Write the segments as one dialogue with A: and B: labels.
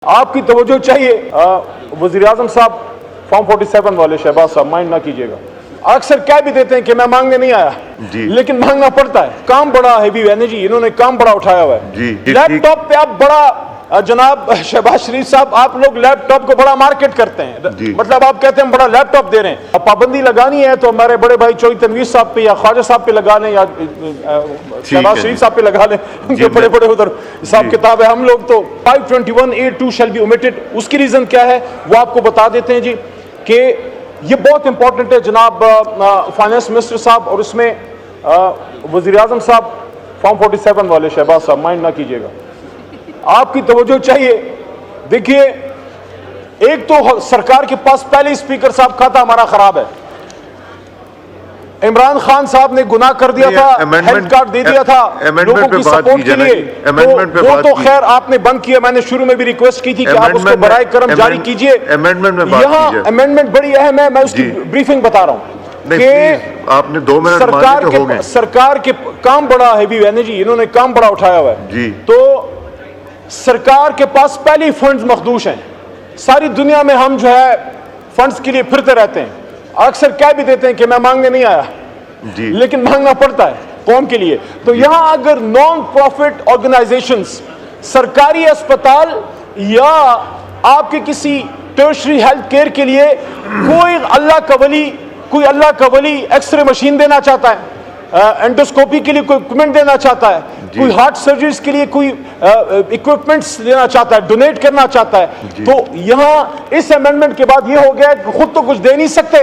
A: آپ کی توجہ چاہیے وزیر اعظم صاحب فارم 47 والے شہباز صاحب مائنڈ نہ کیجیے گا. اکثر کہہ بھی دیتے ہیں کہ میں مانگنے نہیں آیا لیکن مانگنا پڑتا ہے. کام بڑا ہیوی ہے جی, انہوں نے کام بڑا اٹھایا ہوا ہے. لیپ ٹاپ پہ آپ بڑا جناب شہباز شریف صاحب آپ لوگ لیپ ٹاپ کو بڑا مارکیٹ کرتے ہیں. مطلب آپ کہتے ہیں ہم بڑا لیپ ٹاپ دے رہے ہیں. اب پابندی لگانی ہے تو ہمارے بڑے بھائی چوئی تنویر صاحب پہ یا خواجہ صاحب پہ لگا لیں یا شہباز شریف صاحب پہ لگا لیں, ان کے بڑے بڑے ادھر حساب کتاب ہے. ہم لوگ تو 521(a)(2) shall be omitted. اس کی ریزن کیا ہے وہ آپ کو بتا دیتے ہیں جی, کہ یہ بہت امپورٹنٹ ہے جناب فائنانس منسٹر صاحب, اور اس میں وزیر اعظم صاحب فارم 47 والے شہباز صاحب مائنڈ نہ کیجیے گا. آپ کی توجہ چاہیے. دیکھیے ایک تو سرکار کے پاس پہلے اسپیکر صاحب کھاتا ہمارا خراب ہے. عمران خان صاحب نے گناہ کر دیا تھا, ہیلتھ کارڈ دے دیا تھا لوگوں کی سپورٹ کے لیے, وہ تو خیر آپ نے بند کیا. میں نے شروع میں بھی ریکویسٹ کی تھی کہ آپ اس کو برائے کرم جاری کیجئے. یہاں امینڈمنٹ بڑی اہم ہے, میں اس کی بریفنگ بتا رہا ہوں کہ
B: آپ نے 2 منٹ مانگے تو ہو گئے.
A: سرکار کے کام بڑا ہیوی ہے جی, انہوں نے کام بڑا اٹھایا ہوا ہے. تو سرکار کے پاس پہلی فنڈز مخدوش ہیں. ساری دنیا میں ہم جو ہے فنڈز کے لیے پھرتے رہتے ہیں. اکثر کہہ بھی دیتے ہیں کہ میں مانگنے نہیں آیا لیکن مانگنا پڑتا ہے قوم کے لیے. تو یہاں اگر نان پروفٹ آرگنائزیشنز سرکاری اسپتال یا آپ کے کسی ٹرشری ہیلتھ کیئر کے لیے کوئی اللہ کا ولی ایکس رے مشین دینا چاہتا ہے, اینڈوسکوپی کے لیے کوئی اکوپمنٹ دینا چاہتا ہے, کوئی ہارٹ سرجریز کے لیے کوئی اکوپمنٹس دینا چاہتا ہے, ڈونیٹ کرنا چاہتا ہے, تو یہاں اس امینڈمنٹ کے بعد یہ ہو گیا کہ خود تو کچھ دے نہیں سکتے,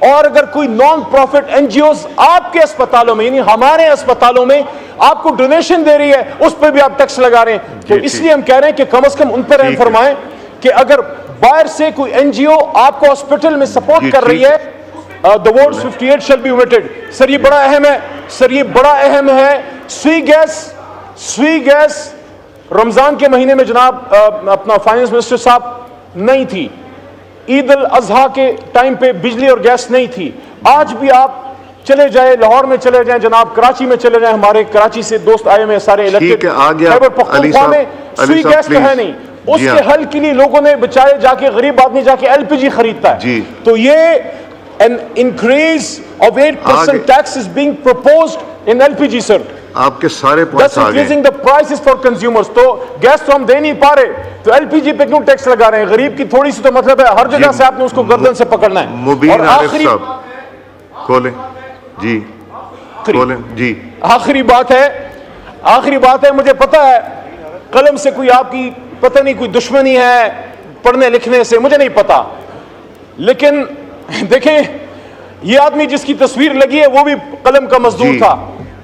A: اور اگر کوئی non profit N G Os آپ کے اسپتالوں میں یعنی ہمارے اسپتالوں میں آپ کو ڈونیشن دے رہی ہے اس پہ بھی آپ ٹیکس لگا رہے ہیں. تو اس لیے ہم کہہ رہے ہیں کہ کم از کم ان پر رحم فرمائیں کہ اگر باہر سے کوئی این جی او آپ کو ہاسپٹل میں سپورٹ کر رہی ہے, the words 58 shall be omitted. سر یہ بڑا اہم ہے, سر یہ بڑا اہم ہے. سوئی گیس رمضان کے مہینے میں جناب اپنا فائنانس منسٹر صاحب نہیں تھی, عید الاضحیٰ کے ٹائم پہ بجلی اور گیس نہیں تھی. آج بھی آپ چلے جائیں, لاہور میں چلے جائیں جناب, کراچی میں چلے جائیں, ہمارے کراچی سے دوست آئے ہوئے سارے الیکٹڈ, خیبر پختونخوا میں سوئی گیس تو ہے نہیں. اس کے حل کے لیے لوگوں نے بچائے جا کے, غریب آدمی جا کے ایل پی جی خریدتا ہے. تو یہ an increase of 8% tax is being proposed in LPG sir.
B: آپ کے سارے پوائنٹس
A: آگئے. That's increasing the prices for consumers. تو گیس تو ہم دے نہیں پا رہے تو ایل پی جی پہ کیوں ٹیکس لگا رہے ہیں؟ غریب کی تھوڑی سی تو مطلب ہے ہر جگہ سے آپ نے اس کو گردن سے پکڑنا ہے.
B: مبین عارف صاحب کھولیں جی, کھولیں جی.
A: آخری بات ہے, مجھے پتا ہے قلم سے کوئی آپ کی پتہ نہیں کوئی دشمنی ہے پڑھنے لکھنے سے, مجھے نہیں پتا, لیکن دیکھیں یہ آدمی جس کی تصویر لگی ہے وہ بھی قلم کا مزدور تھا,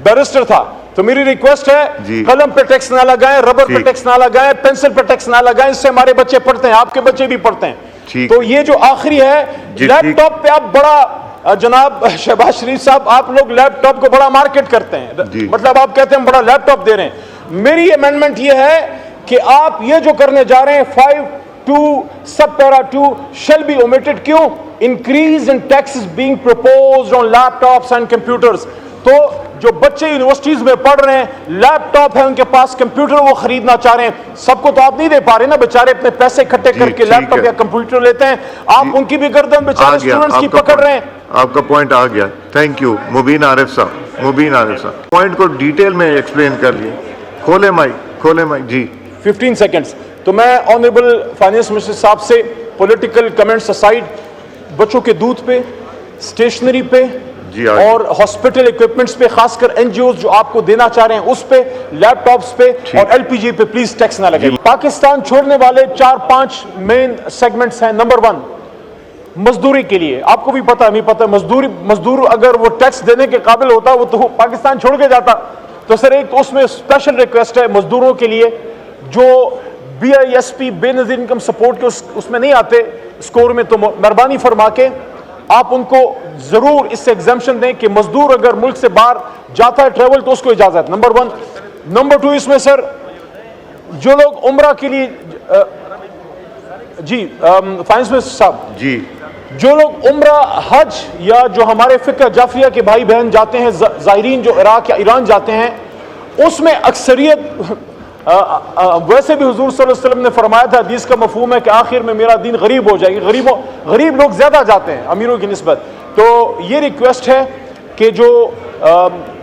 A: بیرسٹر تھا. تو میری ریکویسٹ ہے قلم پہ ٹیکس نہ لگائیں, ربر پہ ٹیکس نہ لگائیں, پینسل پہ ٹیکس نہ لگائیں, اس سے ہمارے بچے پڑھتے ہیں, آپ کے بچے بھی پڑھتے ہیں. تو یہ جو آخری ہے, لیپ ٹاپ پہ آپ بڑا جناب شہباز شریف صاحب آپ لوگ لیپ ٹاپ کو بڑا مارکیٹ کرتے ہیں, مطلب آپ کہتے ہیں بڑا لیپ ٹاپ دے رہے ہیں. میری امینڈمنٹ یہ ہے کہ آپ یہ جو کرنے جا رہے ہیں 5(2) sub para 2 shall be omitted. کیوں؟ increase in taxes being proposed on laptops and computers. تو جو بچے یونیورسٹیز میں پڑھ رہے ہیں, لیپ ٹاپ ہے ان کے پاس, کمپیوٹر وہ خریدنا چاہ رہے ہیں, سب کو تو آپ نہیں دے پا رہے نا, بیچارے اپنے پیسے اکٹھے کر کے لیپ ٹاپ یا کمپیوٹر لیتے ہیں, آپ ان کی بھی گردن بیچارے اسٹوڈنٹس کی پکڑ رہے ہیں.
B: آپ کا پوائنٹ آ گیا, تھینک یو مبین عارف صاحب. پوائنٹ کو ڈیٹیل میں ایکسپلین کر لیے. کھولیں مائک جی.
A: 15 سیکنڈز. تو میں آنریبل فائنانس منسٹر صاحب سے پولیٹیکل کمنٹس اسائڈ بچوں کے دودھ پہ, اسٹیشنری پہ اور ہاسپٹل ایکوپمنٹس پہ, خاص کر این جی اوز جو آپ کو دینا چاہ رہے ہیں اس پہ, لیپ ٹاپس پہ اور ایل پی جی پہ پلیز ٹیکس نہ لگے. پاکستان چھوڑنے والے 4-5 مین سیگمنٹس ہیں. نمبر 1 مزدوری کے لیے, آپ کو بھی پتا نہیں پتا, مزدور اگر وہ ٹیکس دینے کے قابل ہوتا وہ تو پاکستان چھوڑ کے جاتا. تو سر ایک اس میں اسپیشل ریکویسٹ ہے مزدوروں کے لیے جو بی آئی ایس پی بے نظیر انکم سپورٹ کے اس میں نہیں آتے اسکور میں, تو مہربانی فرما کے آپ ان کو ضرور اس سے ایگزمپشن دیں کہ مزدور اگر ملک سے باہر جاتا ہے ٹریول تو اس کو اجازت. نمبر 1. نمبر 2 اس میں سر جو لوگ عمرہ کے لیے جی فائنانس منسٹر صاحب جی, جو لوگ عمرہ حج یا جو ہمارے فقہ جعفریہ کے بھائی بہن جاتے ہیں, زائرین جو عراق یا ایران جاتے ہیں, اس میں اکثریت ویسے بھی حضور صلی اللہ علیہ وسلم نے فرمایا تھا، حدیث کا مفہوم ہے کہ آخر میں میرا دین غریب ہو جائے گی، غریب لوگ زیادہ جاتے ہیں امیروں کی نسبت. تو یہ ریکویسٹ ہے کہ جو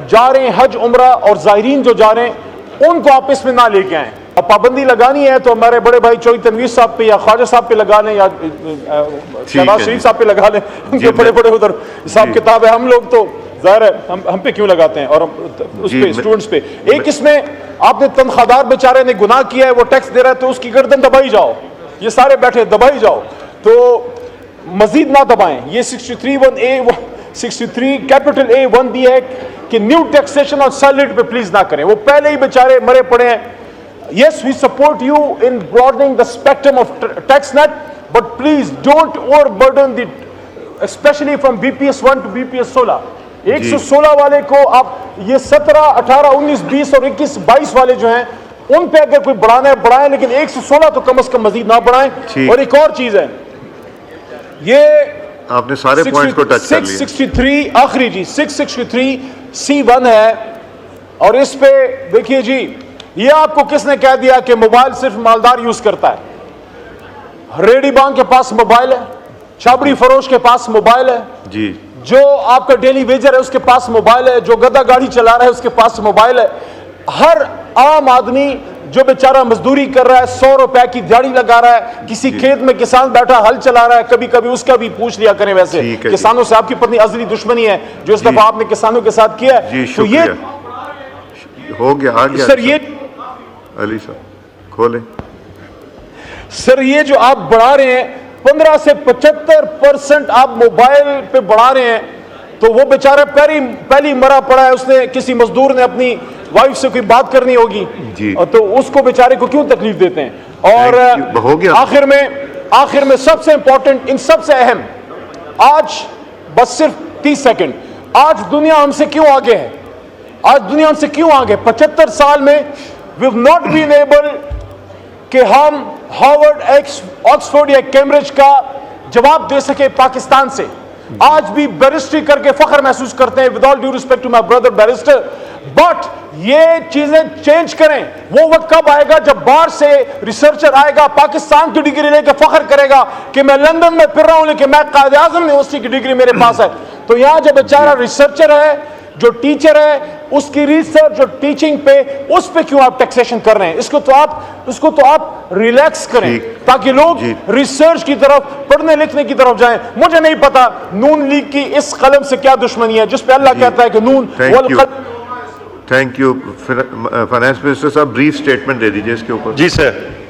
A: جا رہے ہیں حج عمرہ اور زائرین جو جا رہے ہیں ان کو آپس میں نہ لے کے آئیں. اب پابندی لگانی ہے تو ہمارے بڑے بھائی چوہی تنویر صاحب پہ یا خواجہ صاحب پہ لگا لیں، یا شہباز شریف صاحب پہ لگا لیں، ان کے بڑے بڑے ادھر حساب کتاب ہے. ہم لوگ تو ظاہر ہے ہم پہ کیوں لگاتے ہیں، اور اس پہ اسٹوڈنٹس پہ. ایک اس میں آپ نے تنخواہ دار بیچارے نے گناہ کیا ہے، وہ ٹیکس دے رہا ہے تو اس کی گردن دبائی جاؤ. یہ سارے بیٹھے دبائی جاؤ، تو مزید نہ دبائیں. یہ 63 کیپٹل A1 بھی ہے کہ نیو ٹیکسیشن اور سیلریڈ پہ پلیز نہ کریں. وہ پہلے ہی بیچارے مرے پڑے ہیں. Yes, we support you in broadening the spectrum of tax net, but please don't overburden the, especially from BPS 1 to BPS 16. 116 والے کو آپ یہ 17, 18, 19, 20 اور 21, 22 والے جو ہیں ان پہ اگر کوئی بڑھانا ہے بڑھائیں، لیکن 116 تو کم از کم مزید نہ بڑھائیں. اور ایک اور چیز ہے، یہ
B: آپ نے سارے پوائنٹس کو ٹچ کر لیا.
A: 663 آخری جی 663 C1 ہے، اور اس پہ دیکھیے جی، یہ آپ کو کس نے کہہ دیا کہ موبائل صرف مالدار یوز کرتا ہے؟ ریڈی بانگ کے پاس موبائل ہے، چھابڑی فروش کے پاس موبائل ہے،
B: جی
A: جو آپ کا ڈیلی ویجر ہے اس کے پاس موبائل ہے، جو گدا گاڑی چلا رہا ہے اس کے پاس موبائل ہے. ہر عام آدمی جو بیچارہ مزدوری کر رہا ہے، 100 روپے کی دیہڑی لگا رہا ہے، کسی کھیت میں کسان بیٹھا ہل چلا رہا ہے، کبھی کبھی اس کا بھی پوچھ لیا کریں. ویسے کسانوں سے آپ کی پتنی ازلی دشمنی ہے جو اس دفعہ آپ نے کسانوں کے ساتھ کیا ہے. تو یہ
B: ہو گیا، آ گیا
A: سر. یہ
B: علی صاحب کھولیں
A: سر، یہ جو آپ بڑھا رہے ہیں 15 سے 75% آپ موبائل پہ بڑھا رہے ہیں، تو وہ بیچارہ پہلی مرا پڑا ہے، اس نے کسی مزدور نے اپنی وائف سے کوئی بات کرنی ہوگی
B: جی،
A: تو اس کو بیچارے کو کیوں تکلیف دیتے ہیں. اور آخر میں سب سے امپورٹنٹ، ان سب سے اہم، آج بس صرف 30 سیکنڈ، آج دنیا ہم سے کیوں آگے ہے؟ آج دنیا ہم سے کیوں آگے؟ 75 سال میں we've not been able کہ ہم ہارورڈ، آکسفورڈ یا کیمبرج کا جواب دے سکے پاکستان سے. آج بھی بیرسٹری کر کے فخر محسوس کرتے ہیں، with all due respect to my brother barrister, but یہ چیزیں چینج کریں. وہ وقت کب آئے گا جب باہر سے ریسرچر آئے گا، پاکستان کی ڈگری لے کے فخر کرے گا کہ میں لندن میں پھر رہا ہوں لیکن میں قائد اعظم یونیورسٹی کی ڈگری میرے پاس ہے. تو یہاں جو بیچارہ ریسرچر ہے، جو ٹیچر ہے، اس کی ریسرچ اور ٹیچنگ پہ، اس پہ کیوں آپ ٹیکسیشن کر رہے ہیں؟ اس کو تو آپ ریلیکس کریں تاکہ لوگ ریسرچ کی طرف، پڑھنے لکھنے کی طرف جائیں. مجھے نہیں پتا نون لیگ کی اس قلم سے کیا دشمنی ہے جس پہ اللہ کہتا ہے کہ نون والقلم.
B: Thank you. فائنانس منسٹر صاحب بریف سٹیٹمنٹ دے دیجیے اس کے اوپر.
C: جی سر.